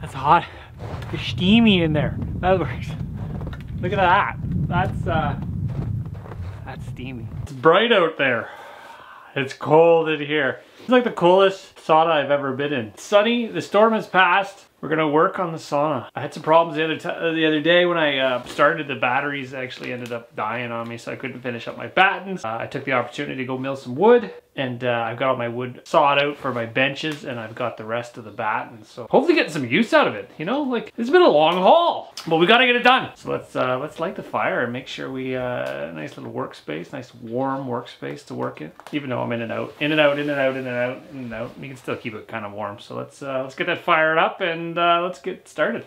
That's hot. It's steamy in there. That works. Look at that. That's steamy. It's bright out there. It's cold in here. It's like the coolest sauna I've ever been in. It's sunny, the storm has passed. We're gonna work on the sauna. I had some problems the other day when I started. The batteries actually ended up dying on me, so I couldn't finish up my battens. I took the opportunity to go mill some wood, and I've got all my wood sawed out for my benches, and I've got the rest of the battens. So hopefully getting some use out of it. You know, like it's been a long haul, but we gotta get it done. So let's light the fire and make sure we a nice little workspace, nice warm workspace to work in. Even though I'm in and out, in and out, in and out, in and out, in and out, we can still keep it kind of warm. So let's get that fired up and let's get started.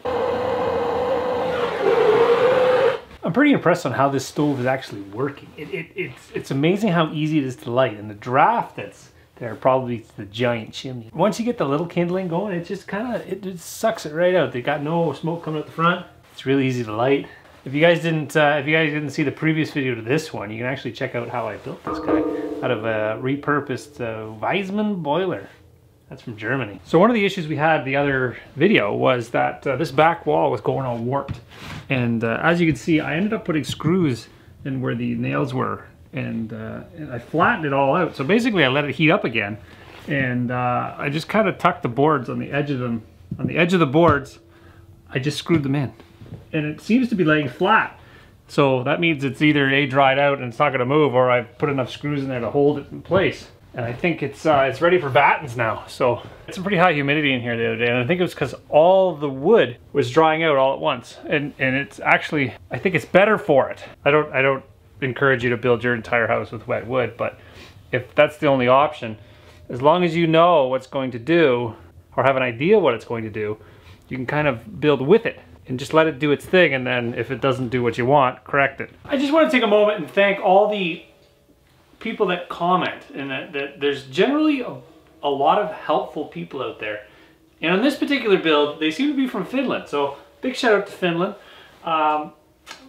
I'm pretty impressed on how this stove is actually working. It's amazing how easy it is to light, and the draft that's there probably the giant chimney. Once you get the little kindling going, it just sucks it right out. They got no smoke coming out the front. It's really easy to light. If you guys didn't see the previous video to this one, you can actually check out how I built this guy out of a repurposed Weissmann boiler. That's from Germany. So one of the issues we had the other video was that this back wall was going all warped. And as you can see, I ended up putting screws in where the nails were. And I flattened it all out. So basically I let it heat up again. And I just kind of tucked the boards on the edge of them. On the edge of the boards, I just screwed them in. And it seems to be laying flat. So that means it's either A, dried out and it's not gonna move, or I've put enough screws in there to hold it in place. And I think it's ready for battens now. So it's some pretty high humidity in here the other day, and I think it was because all the wood was drying out all at once. And it's actually, I think it's better for it. I don't encourage you to build your entire house with wet wood, but if that's the only option, as long as you know what's going to do, or have an idea what it's going to do, you can kind of build with it and just let it do its thing, and then if it doesn't do what you want, correct it. I just want to take a moment and thank all the people that comment, and that there's generally a lot of helpful people out there. And on this particular build, they seem to be from Finland, so big shout out to Finland.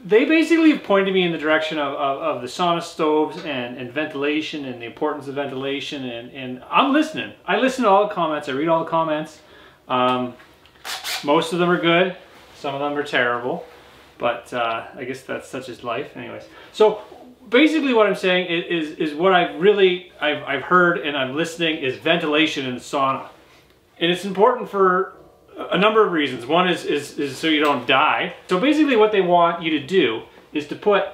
They basically have pointed me in the direction of the sauna stoves and ventilation and the importance of ventilation, and I'm listening. I listen to all the comments, I read all the comments. Most of them are good, some of them are terrible, but I guess that's such is life. Anyways, so basically what I'm saying is what I've heard and I'm listening is ventilation in the sauna. And it's important for a number of reasons. One is so you don't die. So basically what they want you to do is to put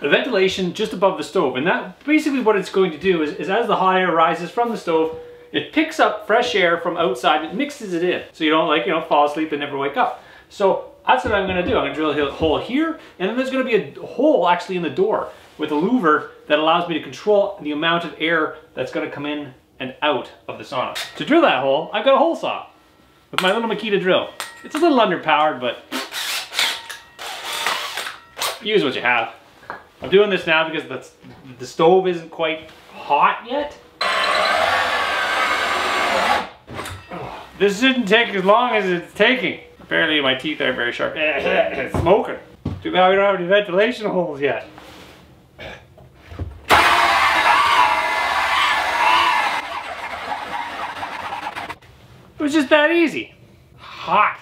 a ventilation just above the stove. And that basically what it's going to do is as the hot air rises from the stove, it picks up fresh air from outside and mixes it in. So you don't, like, you know, fall asleep and never wake up. So that's what I'm gonna do. I'm gonna drill a hole here, and then there's gonna be a hole actually in the door with a louver that allows me to control the amount of air that's gonna come in and out of the sauna. To drill that hole, I've got a hole saw with my little Makita drill. It's a little underpowered, but use what you have. I'm doing this now because the stove isn't quite hot yet. This shouldn't take as long as it's taking. Apparently my teeth are very sharp. It's smoking. Too bad we don't have any ventilation holes yet. It was just that easy. Hot.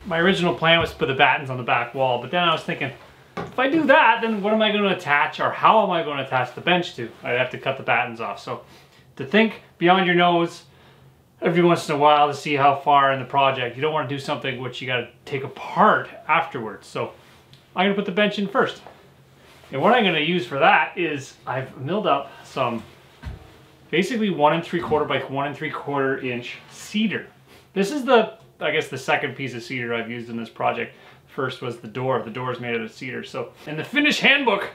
My original plan was to put the battens on the back wall, but then I was thinking, if I do that, then what am I going to attach, or how am I going to attach the bench to? I'd have to cut the battens off. So to think beyond your nose every once in a while to see how far in the project. You don't want to do something which you got to take apart afterwards. So I'm going to put the bench in first. And what I'm going to use for that is I've milled up some basically 1 3/4 by 1 3/4 inch cedar. This is I guess the second piece of cedar I've used in this project. First was the door. The door is made out of cedar. So in the Finnish handbook,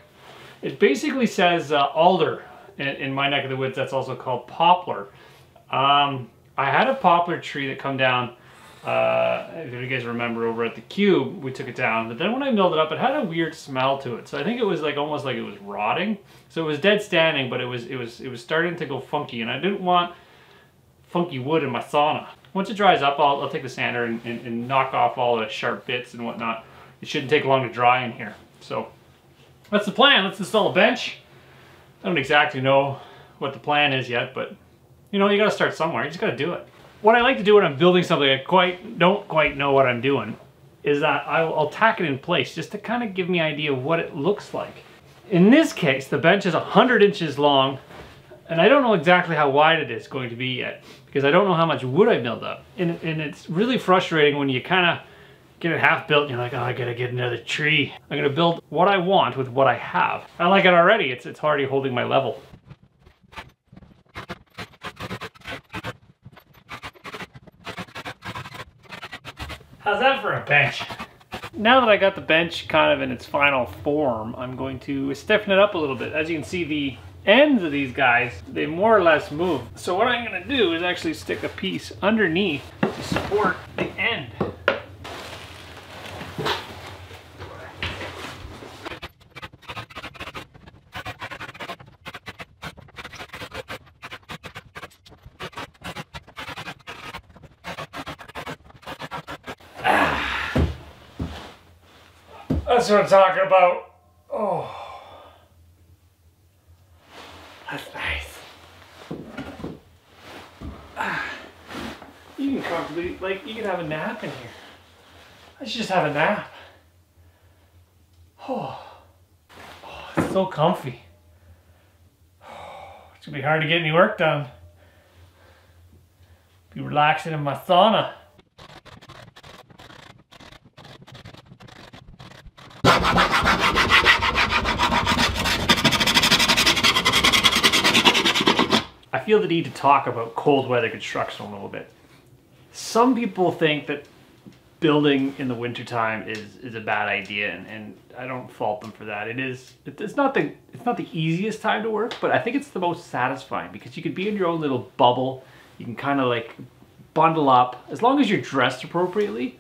it basically says alder. In my neck of the woods, that's also called poplar. I had a poplar tree that come down, if you guys remember, over at the Cube, we took it down. But then when I milled it up, it had a weird smell to it. So I think it was like almost like it was rotting. So it was dead standing, but it was starting to go funky, and I didn't want funky wood in my sauna. Once it dries up, I'll take the sander and knock off all the sharp bits and whatnot. it shouldn't take long to dry in here. So that's the plan. Let's install a bench. I don't exactly know what the plan is yet, but you know, you gotta start somewhere. You just gotta do it. What I like to do when I'm building something I don't quite know what I'm doing is that I'll tack it in place just to kind of give me an idea of what it looks like. In this case, the bench is 100 inches long, and I don't know exactly how wide it is going to be yet because I don't know how much wood I built up. And it's really frustrating when you kind of get it half built and you're like, oh, I gotta get another tree. I'm gonna build what I want with what I have. I like it already. It's already holding my level. How's that for a bench? Now that I got the bench kind of in its final form, I'm going to stiffen it up a little bit. As you can see, the ends of these guys, they more or less move. So what I'm gonna do is actually stick a piece underneath to support the end. That's what I'm talking about. Oh, that's nice. You can comfortably, like, you can have a nap in here. I should just have a nap. Oh, it's so comfy. It's gonna be hard to get any work done. Be relaxing in my sauna. I feel the need to talk about cold weather construction a little bit. Some people think that building in the wintertime is a bad idea, and I don't fault them for that. It's not the easiest time to work, but I think it's the most satisfying because you can be in your own little bubble. You can kind of like bundle up as long as you're dressed appropriately.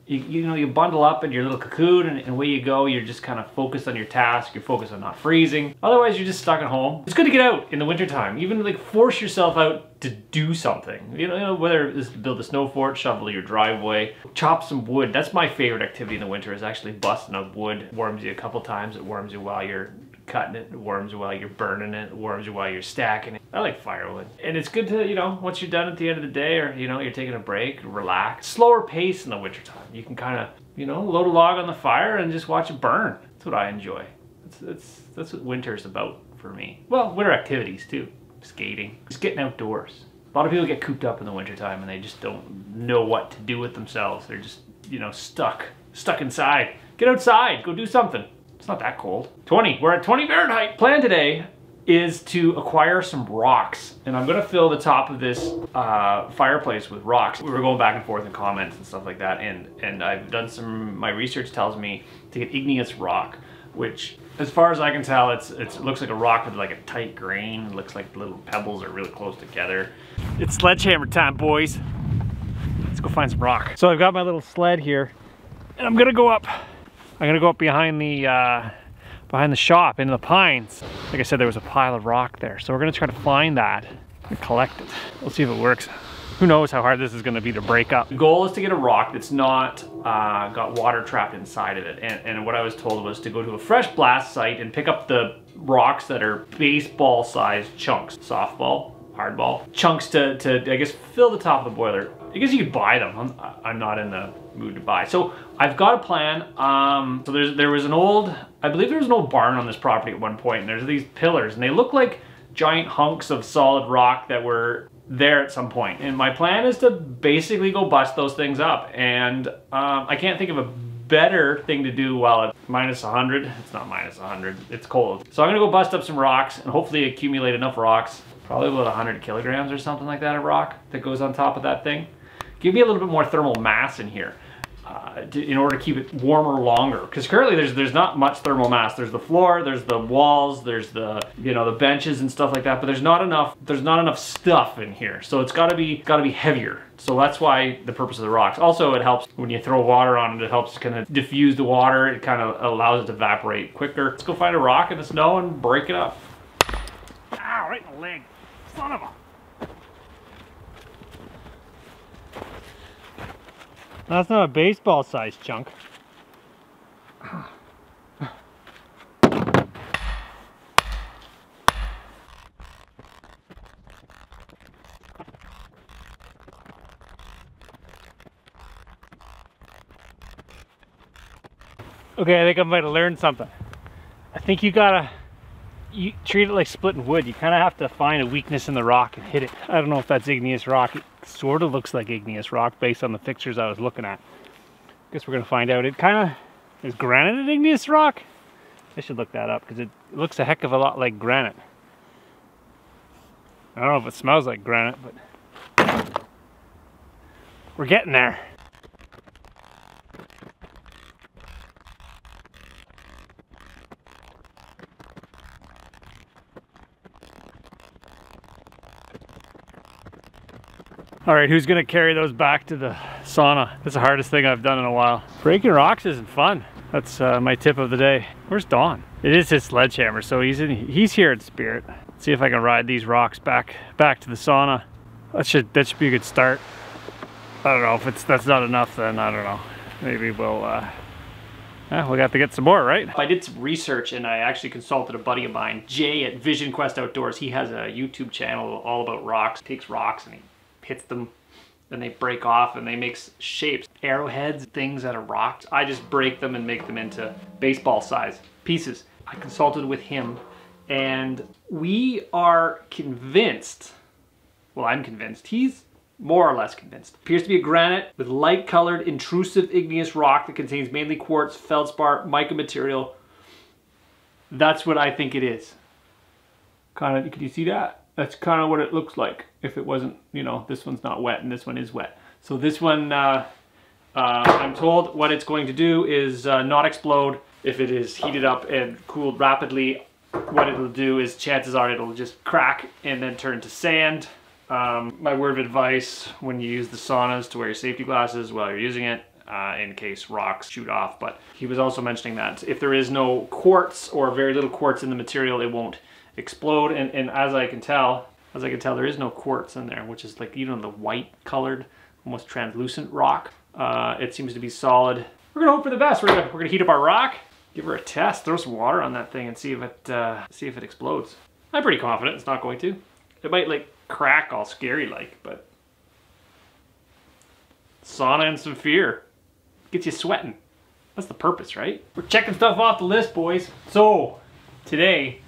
You know, you bundle up in your little cocoon and away you go. You're just kind of focused on your task. You're focused on not freezing. Otherwise, you're just stuck at home. It's good to get out in the wintertime. Even like force yourself out to do something. You know, whether it's to build a snow fort, shovel your driveway, chop some wood. That's my favorite activity in the winter is actually busting up wood. It warms you a couple times. It warms you while you're cutting it. It warms you while you're burning it. It warms you while you're stacking it. I like firewood. And it's good to, you know, once you're done at the end of the day or, you know, you're taking a break, relax. Slower pace in the wintertime. You can kind of, you know, load a log on the fire and just watch it burn. That's what I enjoy. That's what winter's about for me. Well, winter activities too. Skating. Just getting outdoors. A lot of people get cooped up in the wintertime and they just don't know what to do with themselves. They're just, you know, stuck inside. Get outside. Go do something. It's not that cold. 20. We're at 20 Fahrenheit. Plan today is to acquire some rocks, and I'm gonna fill the top of this fireplace with rocks. We were going back and forth in comments and stuff like that, and I've done my research tells me to get igneous rock, which as far as I can tell, it looks like a rock with like a tight grain. It looks like the little pebbles are really close together. It's sledgehammer time, boys. Let's go find some rock. So I've got my little sled here, and I'm gonna go up behind the shop into the pines. Like I said, there was a pile of rock there. So we're gonna try to find that and collect it. We'll see if it works. Who knows how hard this is gonna be to break up. The goal is to get a rock that's not got water trapped inside of it. And what I was told was to go to a fresh blast site and pick up the rocks that are baseball sized chunks. Softball, hardball. Chunks to I guess, fill the top of the boiler. I guess you could buy them. I'm not in the mood to buy. So I've got a plan. So there was an old, I believe there was an old barn on this property at one point, and there's these pillars, and they look like giant hunks of solid rock that were there at some point. And my plan is to basically go bust those things up. And I can't think of a better thing to do while it's minus 100. It's not minus 100, it's cold. So I'm gonna go bust up some rocks and hopefully accumulate enough rocks, probably about 100 kilograms or something like that of rock that goes on top of that thing. Give me a little bit more thermal mass in here in order to keep it warmer longer. Because currently there's not much thermal mass. There's the floor, there's the walls, there's the, you know, the benches and stuff like that. But there's not enough stuff in here. So it's gotta be heavier. So that's why the purpose of the rocks. Also, it helps when you throw water on it. It helps kind of diffuse the water. It kind of allows it to evaporate quicker. Let's go find a rock in the snow and break it up. Ow, right in the leg. Son of a. That's not a baseball-sized chunk. Okay, I think I might have learned something. I think you treat it like splitting wood. You kind of have to find a weakness in the rock and hit it. I don't know if that's igneous rock. It sort of looks like igneous rock based on the fixtures I was looking at. Guess we're gonna find out. It kind of, is granite an igneous rock? I should look that up because it looks a heck of a lot like granite. I don't know if it smells like granite, but we're getting there. All right, who's gonna carry those back to the sauna? That's the hardest thing I've done in a while. Breaking rocks isn't fun. That's my tip of the day. Where's Don? It is his sledgehammer, so he's here in spirit. Let's see if I can ride these rocks back to the sauna. That should be a good start. I don't know if that's not enough, then I don't know. Maybe we'll have to get some more, right? I did some research and I actually consulted a buddy of mine, Jay at Vision Quest Outdoors. He has a YouTube channel all about rocks. He takes rocks and he hits them, then they break off and they make shapes, arrowheads, things out of rocks. I just break them and make them into baseball size pieces. I consulted with him and we are convinced, well, I'm convinced, he's more or less convinced. Appears to be a granite with light colored intrusive igneous rock that contains mainly quartz, feldspar, mica material. That's what I think it is. Kind of, can you see that? That's kind of what it looks like if it wasn't, you know, this one's not wet and this one is wet. So this one, I'm told what it's going to do is not explode if it is heated up and cooled rapidly. What it'll do is chances are it'll just crack and then turn to sand. My word of advice when you use the saunas to wear your safety glasses while you're using it in case rocks shoot off. But he was also mentioning that if there is no quartz or very little quartz in the material, it won't explode. And as I can tell, there is no quartz in there, which is like, you know, the white colored, almost translucent rock. It seems to be solid. We're gonna hope for the best. We're gonna heat up our rock, give her a test, throw some water on that thing and see if it explodes. I'm pretty confident it's not going to. It might like crack all scary like, but sauna and some fear gets you sweating. That's the purpose, right? We're checking stuff off the list, boys. So today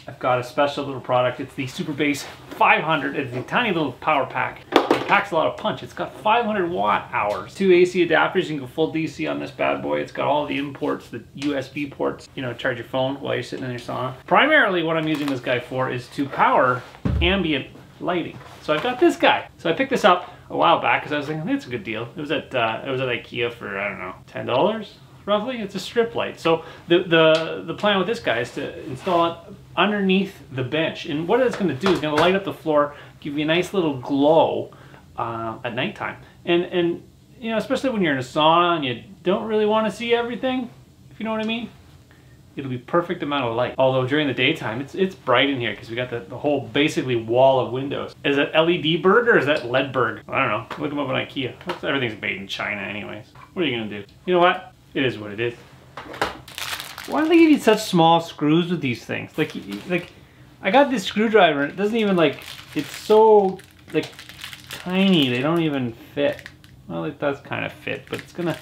I've got a special little product. It's the Super Base 500. It's a tiny little power pack. It packs a lot of punch. It's got 500 watt hours. 2 AC adapters. You can go full DC on this bad boy. It's got all the imports, the USB ports, you know, charge your phone while you're sitting in your sauna. Primarily what I'm using this guy for is to power ambient lighting. So I've got this guy. So I picked this up a while back because I was thinking, it's a good deal. It was at IKEA for, I don't know, $10 roughly. It's a strip light. So the plan with this guy is to install it underneath the bench. And what it's going to do is going to light up the floor, give you a nice little glow at nighttime. And you know, especially when you're in a sauna and you don't really want to see everything, if you know what I mean. It'll be perfect amount of light. Although during the daytime, it's bright in here because we got the whole basically wall of windows. Is it LED bird or is that LED bird? I don't know. Look them up on IKEA. Everything's made in China anyways. What are you gonna do? You know what? It is what it is. Why do they give you such small screws with these things? Like I got this screwdriver and it doesn't even like, it's so like tiny, they don't even fit. Well, it does kind of fit, but it's gonna,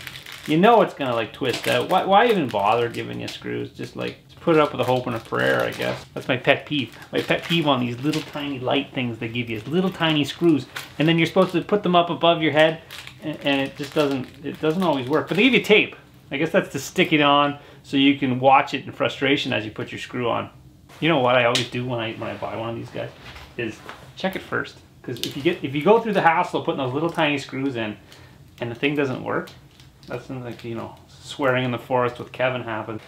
you know it's gonna like twist out. Why even bother giving you screws? Just put it up with a hope and a prayer, I guess. That's my pet peeve. My pet peeve on these little tiny light things they give you is little tiny screws. And then you're supposed to put them up above your head and it just doesn't always work. But they give you tape. I guess that's to stick it on so you can watch it in frustration as you put your screw on. You know what I always do when I buy one of these guys is check it first. Because if you go through the hassle of putting those little tiny screws in and the thing doesn't work, that's like, you know, swearing in the forest with Kevin happened.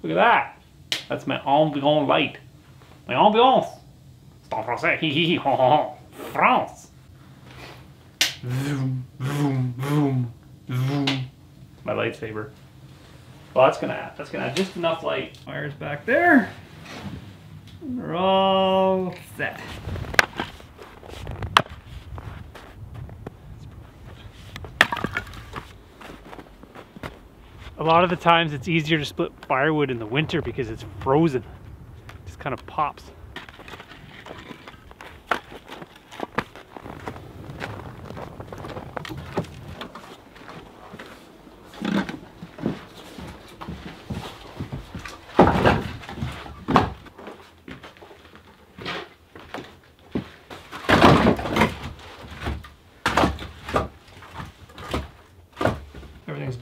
Look at that. That's my ambiance light. My ambiance. C'est en français. Hi hi hi. France. Vroom, vroom, vroom, vroom. My lightsaber. Well, that's gonna have just enough light. Wires back there. We're all set. A lot of the times it's easier to split firewood in the winter because it's frozen. It just kind of pops.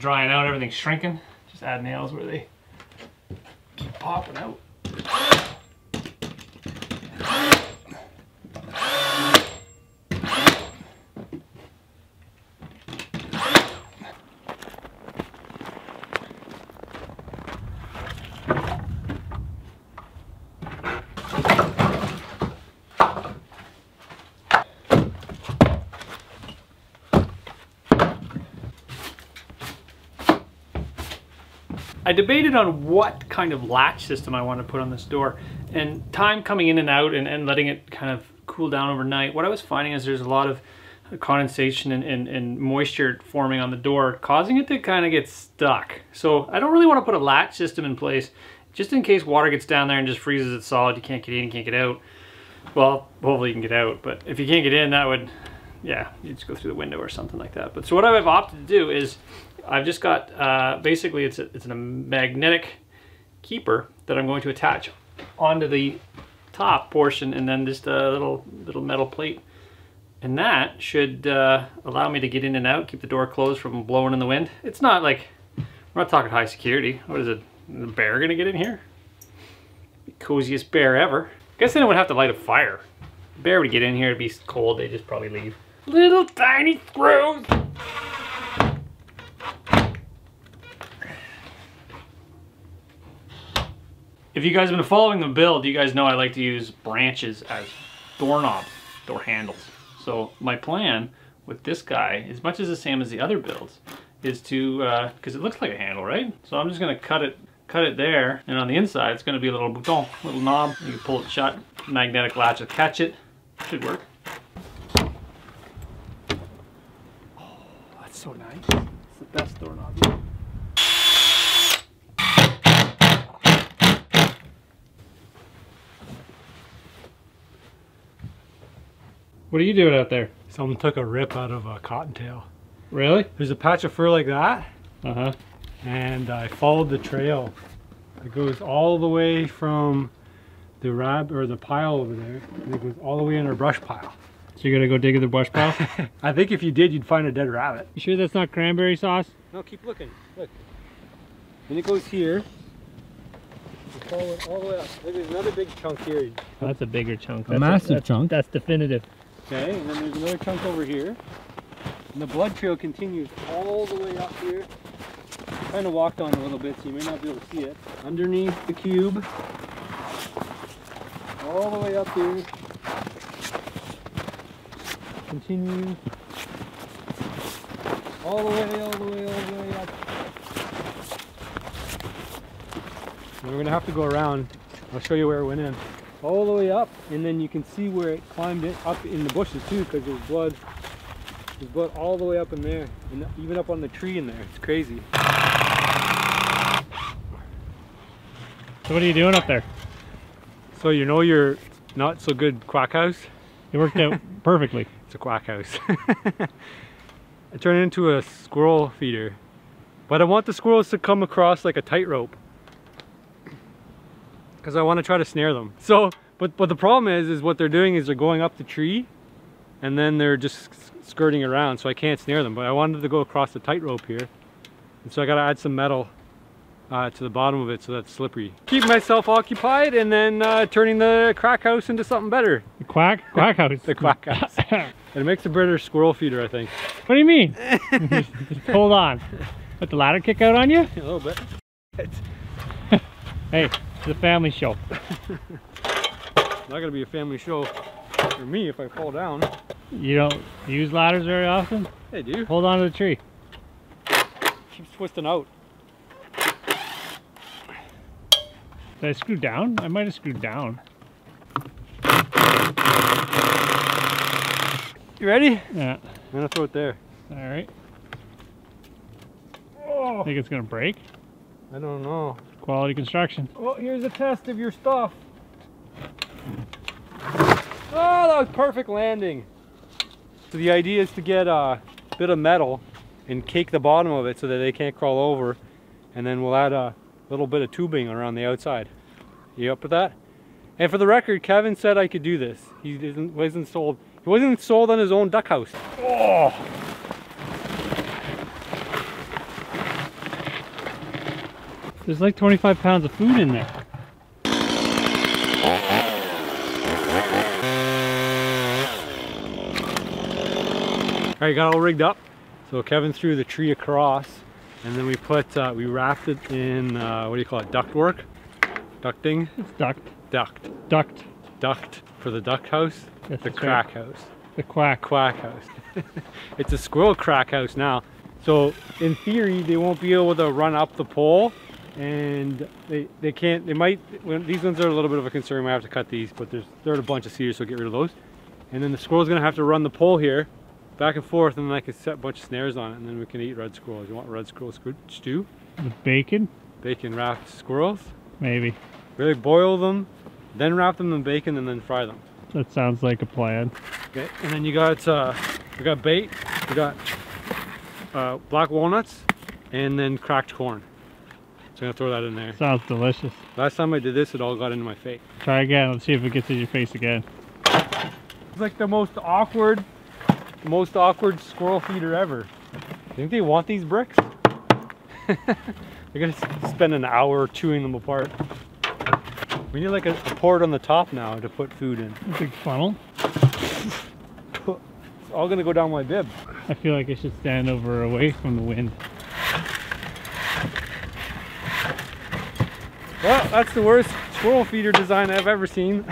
drying out, everything's shrinking. Just add nails where they keep popping out. I debated on what kind of latch system I want to put on this door, and time coming in and out and letting it kind of cool down overnight, what I was finding is there's a lot of condensation and moisture forming on the door, causing it to kind of get stuck. So I don't really want to put a latch system in place, just in case water gets down there and just freezes it solid. You can't get in, you can't get out. Well, hopefully you can get out, but if you can't get in, that would, yeah, you just go through the window or something like that. But so what I've opted to do is I've just got, basically it's a magnetic keeper that I'm going to attach onto the top portion, and then just a little metal plate. And that should allow me to get in and out, keep the door closed from blowing in the wind. It's not like, we're not talking high security. What is it, the bear gonna get in here? The coziest bear ever. Guess then I would have to light a fire. The bear would get in here, it'd be cold, they'd just probably leave. Little tiny screws. If you guys have been following the build, you guys know I like to use branches as doorknobs, door handles. So my plan with this guy, as much as the same as the other builds, is to, because it looks like a handle, right? So I'm just gonna cut it there, and on the inside it's gonna be a little bouton, little knob. You can pull it shut, magnetic latch will catch it. Should work. Oh, that's so nice. It's the best doorknob yet. What are you doing out there? Someone took a rip out of a cottontail. Really? There's a patch of fur like that. Uh-huh. And I followed the trail. It goes all the way from the pile over there, and it goes all the way in our brush pile. So you're gonna go dig in the brush pile? I think if you did, you'd find a dead rabbit. You sure that's not cranberry sauce? No, keep looking. Look. And it goes here. Follow it all the way up. Look, there's another big chunk here. Oh, that's a bigger chunk. A massive chunk. That's definitive. Okay, and then there's another chunk over here. And the blood trail continues all the way up here. I kind of walked on a little bit, so you may not be able to see it. Underneath the cube. All the way up here. Continue. All the way, all the way, all the way up. And we're going to have to go around. I'll show you where it went in. All the way up, and then you can see where it climbed it up in the bushes too, because there's blood all the way up in there, and even up on the tree in there. It's crazy. So what are you doing up there? So you know your not so good quack house? It worked out perfectly. It's a quack house. I turned it into a squirrel feeder, but I want the squirrels to come across like a tightrope, because I want to try to snare them. So, but the problem is what they're doing is they're going up the tree, and then they're just skirting around, so I can't snare them. But I wanted to go across the tightrope here, and so I got to add some metal to the bottom of it so that's slippery. Keep myself occupied, and then turning the crack house into something better. The quack house. The quack house. It makes a better squirrel feeder, I think. What do you mean? Just hold on. Let the ladder kick out on you? A little bit. Hey, it's a family show. Not gonna be a family show for me if I fall down. You don't use ladders very often? I do. Hold on to the tree. Keeps twisting out. Did I screw down? I might have screwed down. You ready? Yeah. I'm gonna throw it there. All right. Oh, Think it's gonna break? I don't know. Quality construction. Well, here's a test of your stuff. Oh, that was perfect landing. So the idea is to get a bit of metal and cake the bottom of it so that they can't crawl over, and then we'll add a little bit of tubing around the outside. You up with that? And for the record, Kevin said I could do this. He wasn't sold on his own duck house. Oh! There's like 25 pounds of food in there. All right, got all rigged up. So Kevin threw the tree across, and then we put, we wrapped it in, what do you call it, ductwork? Ducting? It's duct. Duct. Duct. Duct for the duck house? Yes, the that's crack right. house. The quack. Quack house. It's a squirrel crack house now. So in theory, they won't be able to run up the pole, and they can't, they might, these ones are a little bit of a concern. We might have to cut these, but there are a bunch of cedars, so get rid of those. And then the squirrel's gonna have to run the pole here, back and forth, and then I can set a bunch of snares on it, and then we can eat red squirrels. You want red squirrel stew? With bacon? Bacon wrapped squirrels? Maybe. Really boil them, then wrap them in bacon, and then fry them. That sounds like a plan. Okay, and then you got, we got bait, we got black walnuts, and then cracked corn. So I'm gonna throw that in there. Sounds delicious. Last time I did this, it all got into my face. Try again. Let's see if it gets in your face again. It's like the most awkward squirrel feeder ever. Think they want these bricks? They're gonna spend an hour chewing them apart. We need like a port on the top now to put food in. A big funnel. It's all gonna go down my bib. I feel like I should stand over away from the wind. Well, that's the worst squirrel feeder design I've ever seen.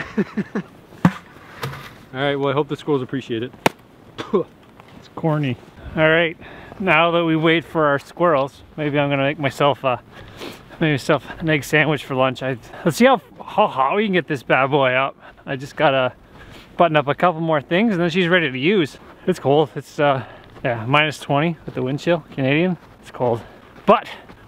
Alright, well I hope the squirrels appreciate it. It's corny. All right, now that we wait for our squirrels, maybe I'm gonna make myself an egg sandwich for lunch. Let's see how hot we can get this bad boy up. I just gotta button up a couple more things and then she's ready to use. It's cold. It's yeah, -20 with the wind chill, Canadian. It's cold, but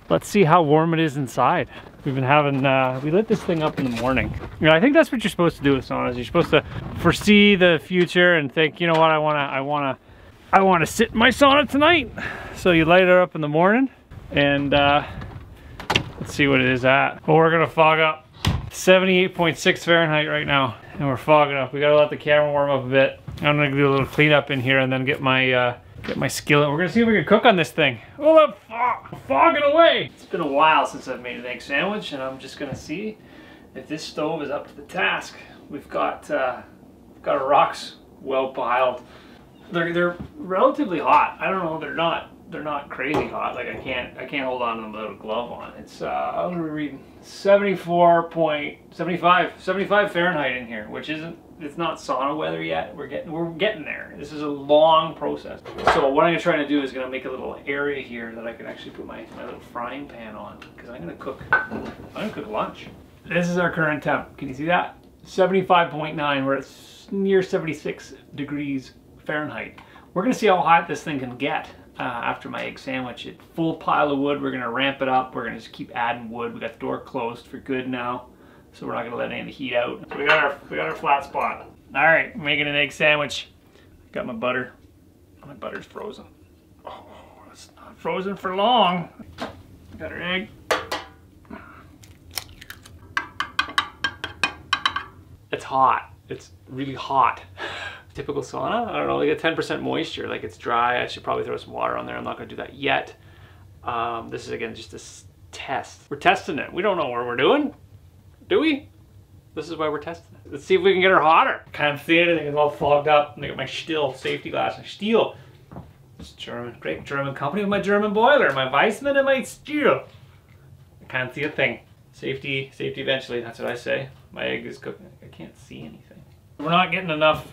let's see how warm it is inside. We've been having, we lit this thing up in the morning. You know, I think that's what you're supposed to do with saunas. You're supposed to foresee the future and think, you know what, I wanna sit in my sauna tonight. So you light it up in the morning and let's see what it is at. Well, we're gonna fog up. 78.6 Fahrenheit right now, and we're fogging up. We gotta let the camera warm up a bit. I'm gonna do a little cleanup in here and then get my skillet. We're gonna see if we can cook on this thing. Oh, fogging away. It's been a while since I've made an egg sandwich, and I'm just gonna see if this stove is up to the task. We've got our rocks well piled. They're relatively hot. I don't know. They're not crazy hot. Like I can't hold on to them without a glove on. It's I'm gonna read 75 Fahrenheit in here, which isn't. It's not sauna weather yet. We're getting there. This is a long process. So what I'm trying to do is gonna make a little area here that I can actually put my little frying pan on, because I'm gonna cook lunch. This is our current temp. Can you see that? 75.9. We're at near 76 degrees Fahrenheit. We're gonna see how hot this thing can get after my egg sandwich. It's full pile of wood. We're gonna ramp it up. We're gonna just keep adding wood. We got the door closed for good now, so we're not gonna let any of the heat out. So we got our flat spot. All right, making an egg sandwich. Got my butter. My butter's frozen. Oh, it's not frozen for long. Got our egg. It's hot. It's really hot. Typical sauna, I don't know, like a 10% moisture, like it's dry. I should probably throw some water on there. I'm not gonna do that yet. This is again just a test. We're testing it. We don't know what we're doing, do we? This is why we're testing it. Let's see if we can get her hotter. Can't see anything, it's all fogged up. And I got my Stihl safety glass and Stihl. It's German, great German company with my German boiler, my Weissmann and my Stihl. I can't see a thing. Safety eventually, that's what I say. My egg is cooking, I can't see anything. We're not getting a lot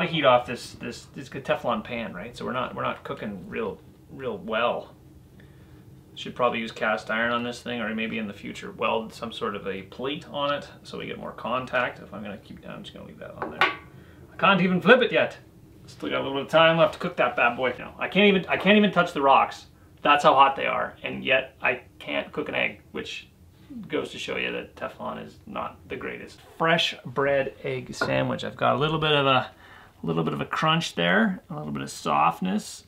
of heat off this Teflon pan, right? So we're not cooking real well. Should probably use cast iron on this thing, or maybe in the future weld some sort of a plate on it so we get more contact. If I'm gonna keep it down, I'm just gonna leave that on there. I can't even flip it yet. Still got a little bit of time left to cook that bad boy. No, I can't even touch the rocks. That's how hot they are, and yet I can't cook an egg, which goes to show you that Teflon is not the greatest. Fresh bread egg sandwich. I've got a little bit of a crunch there, a little bit of softness.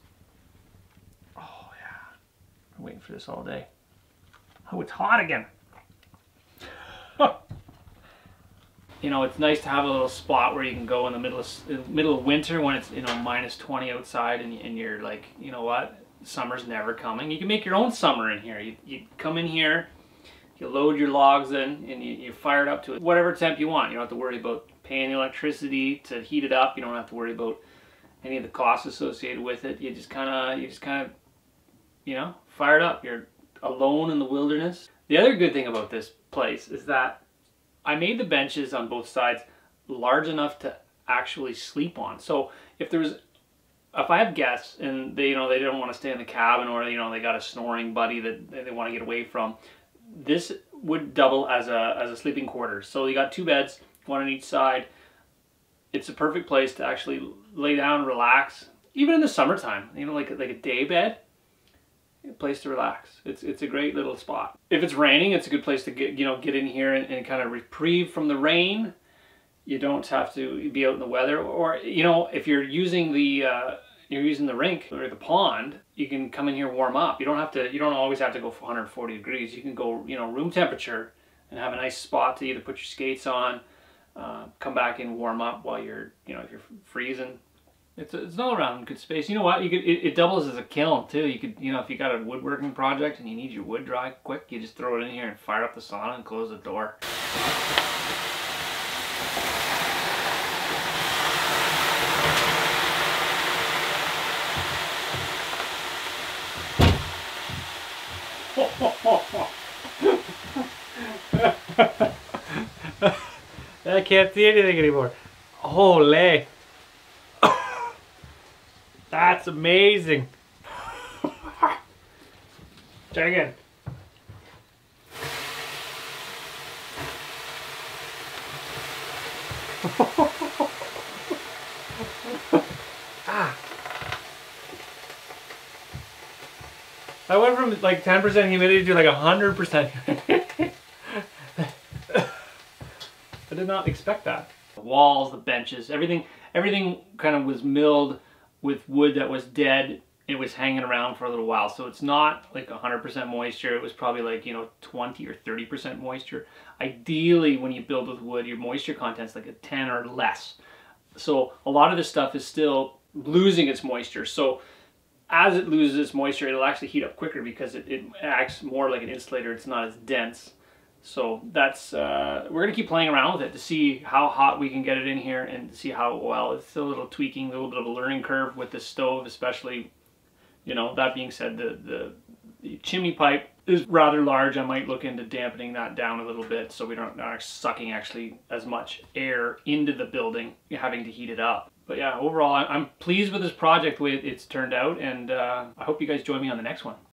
Oh yeah, I'm waiting for this all day. Oh, it's hot again. You know, it's nice to have a little spot where you can go in the middle of winter when it's, you know, -20 outside, and you're like, you know what, summer's never coming. You can make your own summer in here. You come in here. You load your logs in and you fire it up to whatever temp you want. You don't have to worry about paying electricity to heat it up. You don't have to worry about any of the costs associated with it. You just kind of, you know, fire it up. You're alone in the wilderness. The other good thing about this place is that I made the benches on both sides large enough to actually sleep on. So if I have guests and they, you know, they don't want to stay in the cabin, or, you know, they got a snoring buddy that they want to get away from, this would double as a sleeping quarters. So you got 2 beds, 1 on each side. It's a perfect place to actually lay down, relax, even in the summertime. You know, like a day bed, a place to relax. It's a great little spot. If it's raining, it's a good place to get in here and kind of reprieve from the rain. You don't have to be out in the weather, or, you know, if you're using the rink or the pond, you can come in here, warm up. You don't always have to go for 140 degrees. You can go, you know, room temperature and have a nice spot to either put your skates on, come back and warm up while you're, you know, if you're freezing. It's all around good space. You know what? It doubles as a kiln too. You could, you know, if you got a woodworking project and you need your wood dry quick, you just throw it in here and fire up the sauna and close the door. I can't see anything anymore. Holy. That's amazing. Try again. I went from like 10% humidity to like 100% humidity. I did not expect that. The walls, the benches, everything kind of was milled with wood that was dead. It was hanging around for a little while, so it's not like 100% moisture. It was probably like, you know, 20 or 30% moisture. Ideally, when you build with wood, your moisture content's like a 10 or less. So a lot of this stuff is still losing its moisture. So as it loses its moisture, it'll actually heat up quicker because it acts more like an insulator. It's not as dense. So that's, we're gonna keep playing around with it to see how hot we can get it in here and see how well. It's still a little tweaking, a little bit of a learning curve with the stove, especially. You know, that being said, the chimney pipe is rather large. I might look into dampening that down a little bit so we don't are sucking actually as much air into the building, having to heat it up. But yeah, overall, I'm pleased with this project, the way it's turned out, and I hope you guys join me on the next one.